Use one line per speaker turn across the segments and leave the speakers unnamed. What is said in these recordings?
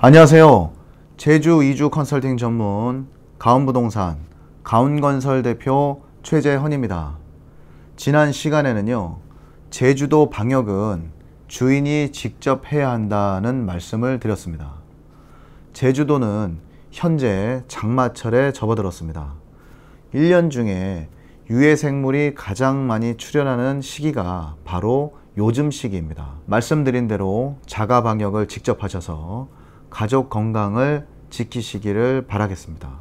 안녕하세요. 제주 이주 컨설팅 전문 가온부동산 가온건설 대표 최재헌입니다. 지난 시간에는요, 제주도 방역은 주인이 직접 해야 한다는 말씀을 드렸습니다. 제주도는 현재 장마철에 접어들었습니다. 1년 중에 유해 생물이 가장 많이 출현하는 시기가 바로 요즘 시기입니다. 말씀드린 대로 자가 방역을 직접 하셔서 가족 건강을 지키시기를 바라겠습니다.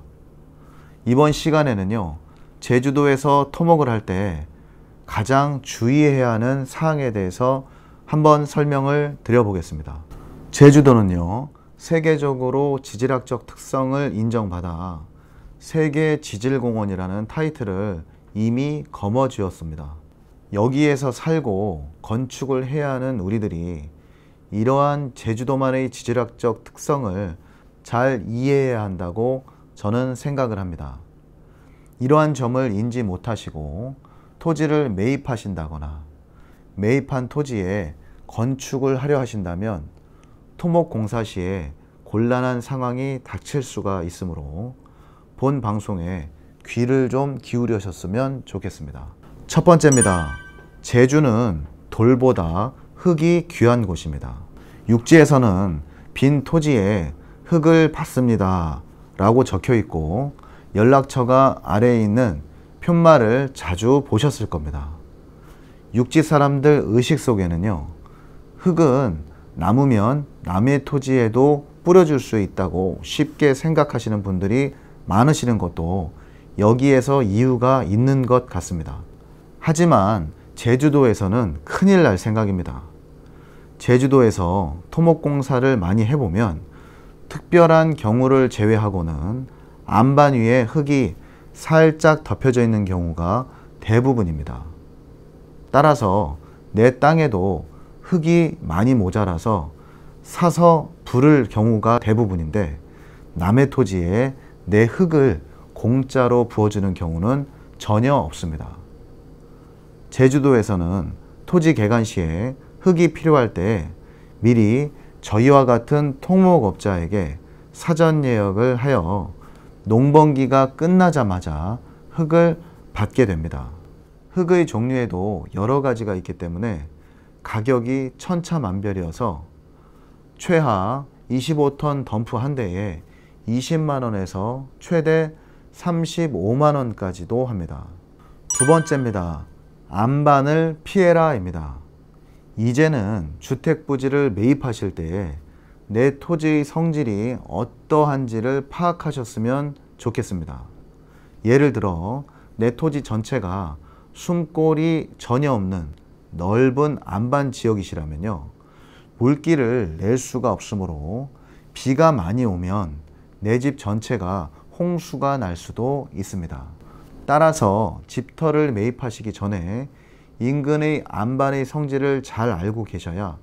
이번 시간에는요, 제주도에서 토목을 할 때 가장 주의해야 하는 사항에 대해서 한번 설명을 드려보겠습니다. 제주도는요, 세계적으로 지질학적 특성을 인정받아 세계지질공원이라는 타이틀을 이미 거머쥐었습니다. 여기에서 살고 건축을 해야 하는 우리들이 이러한 제주도만의 지질학적 특성을 잘 이해해야 한다고 저는 생각을 합니다. 이러한 점을 인지 못하시고 토지를 매입하신다거나 매입한 토지에 건축을 하려 하신다면 토목공사 시에 곤란한 상황이 닥칠 수가 있으므로 본 방송에 귀를 좀 기울이셨으면 좋겠습니다. 첫 번째입니다. 제주는 돌보다 흙이 귀한 곳입니다. 육지에서는 빈 토지에 흙을 팠습니다 라고 적혀 있고 연락처가 아래에 있는 푯말을 자주 보셨을 겁니다. 육지 사람들 의식 속에는요, 흙은 남으면 남의 토지에도 뿌려줄 수 있다고 쉽게 생각하시는 분들이 많으시는 것도 여기에서 이유가 있는 것 같습니다. 하지만 제주도에서는 큰일 날 생각입니다. 제주도에서 토목공사를 많이 해보면 특별한 경우를 제외하고는 안반 위에 흙이 살짝 덮여져 있는 경우가 대부분입니다. 따라서 내 땅에도 흙이 많이 모자라서 사서 부를 경우가 대부분인데 남의 토지에 내 흙을 공짜로 부어주는 경우는 전혀 없습니다. 제주도에서는 토지 개간 시에 흙이 필요할 때 미리 저희와 같은 토목업자에게 사전 예약을 하여 농번기가 끝나자마자 흙을 받게 됩니다. 흙의 종류에도 여러 가지가 있기 때문에 가격이 천차만별이어서 최하 25톤 덤프 한 대에 20만원에서 최대 35만원까지도 합니다. 두 번째입니다. 안반을 피해라입니다. 이제는 주택부지를 매입하실 때에 내 토지의 성질이 어떠한지를 파악하셨으면 좋겠습니다. 예를 들어 내 토지 전체가 숨골이 전혀 없는 넓은 안반 지역이시라면요, 물기를 낼 수가 없으므로 비가 많이 오면 내 집 전체가 홍수가 날 수도 있습니다. 따라서 집터를 매입하시기 전에 인근의 안반의 성질을 잘 알고 계셔야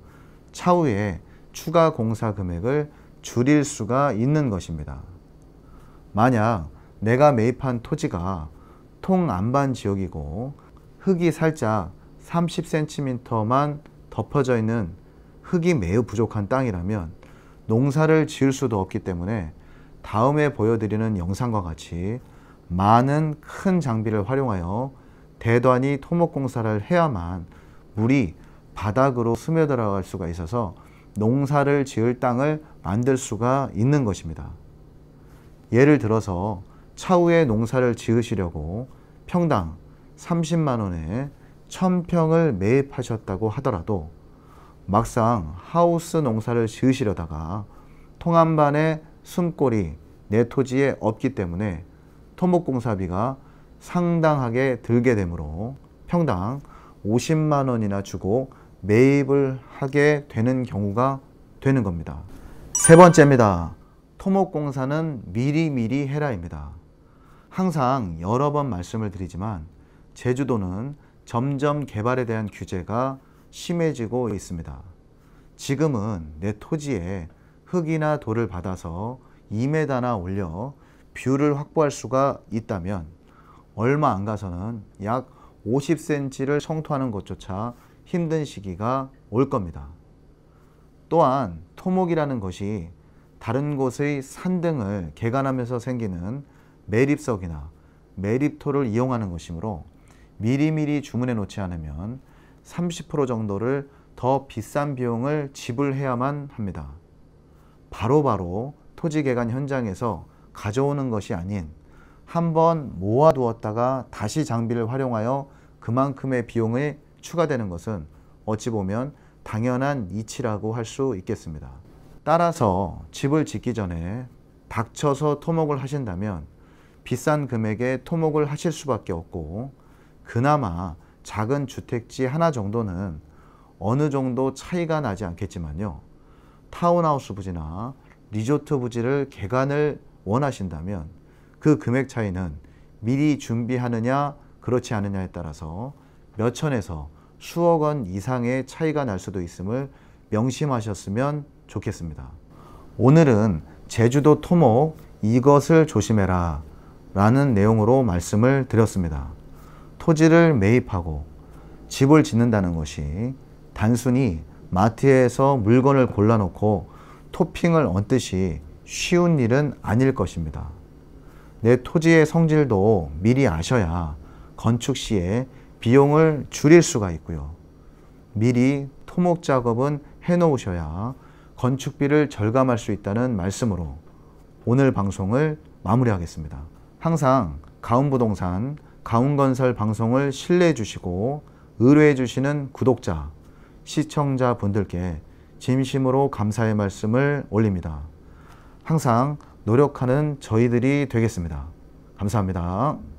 차후에 추가 공사 금액을 줄일 수가 있는 것입니다. 만약 내가 매입한 토지가 통안반 지역이고 흙이 살짝 30cm만 덮어져 있는 흙이 매우 부족한 땅이라면 농사를 지을 수도 없기 때문에 다음에 보여드리는 영상과 같이 많은 큰 장비를 활용하여 대단히 토목공사를 해야만 물이 바닥으로 스며들어갈 수가 있어서 농사를 지을 땅을 만들 수가 있는 것입니다. 예를 들어서 차후에 농사를 지으시려고 평당 30만원에 1000평을 매입하셨다고 하더라도 막상 하우스 농사를 지으시려다가 통안반에 숨골이 내 토지에 없기 때문에 토목공사비가 상당하게 들게 되므로 평당 50만원이나 주고 매입을 하게 되는 경우가 되는 겁니다. 세 번째입니다. 토목공사는 미리미리 해라입니다. 항상 여러 번 말씀을 드리지만 제주도는 점점 개발에 대한 규제가 심해지고 있습니다. 지금은 내 토지에 흙이나 돌을 받아서 2m나 올려 뷰를 확보할 수가 있다면 얼마 안 가서는 약 50cm를 청토하는 것조차 힘든 시기가 올 겁니다. 또한 토목이라는 것이 다른 곳의 산 등을 개간하면서 생기는 매립석이나 매립토를 이용하는 것이므로 미리미리 주문해 놓지 않으면 30% 정도를 더 비싼 비용을 지불해야만 합니다. 바로바로 토지 개간 현장에서 가져오는 것이 아닌 한번 모아두었다가 다시 장비를 활용하여 그만큼의 비용이 추가되는 것은 어찌 보면 당연한 이치라고 할 수 있겠습니다. 따라서 집을 짓기 전에 닥쳐서 토목을 하신다면 비싼 금액에 토목을 하실 수밖에 없고, 그나마 작은 주택지 하나 정도는 어느 정도 차이가 나지 않겠지만요, 타운하우스 부지나 리조트 부지를 개간을 원하신다면 그 금액 차이는 미리 준비하느냐 그렇지 않느냐에 따라서 몇 천에서 수억 원 이상의 차이가 날 수도 있음을 명심하셨으면 좋겠습니다. 오늘은 제주도 토목 이것을 조심해라 라는 내용으로 말씀을 드렸습니다. 토지를 매입하고 집을 짓는다는 것이 단순히 마트에서 물건을 골라놓고 토핑을 얹듯이 쉬운 일은 아닐 것입니다. 내 토지의 성질도 미리 아셔야 건축 시에 비용을 줄일 수가 있고요. 미리 토목 작업은 해놓으셔야 건축비를 절감할 수 있다는 말씀으로 오늘 방송을 마무리하겠습니다. 항상 가운부동산, 가운건설 방송을 신뢰해 주시고 의뢰해 주시는 구독자, 시청자 분들께 진심으로 감사의 말씀을 올립니다. 항상 노력하는 저희들이 되겠습니다. 감사합니다.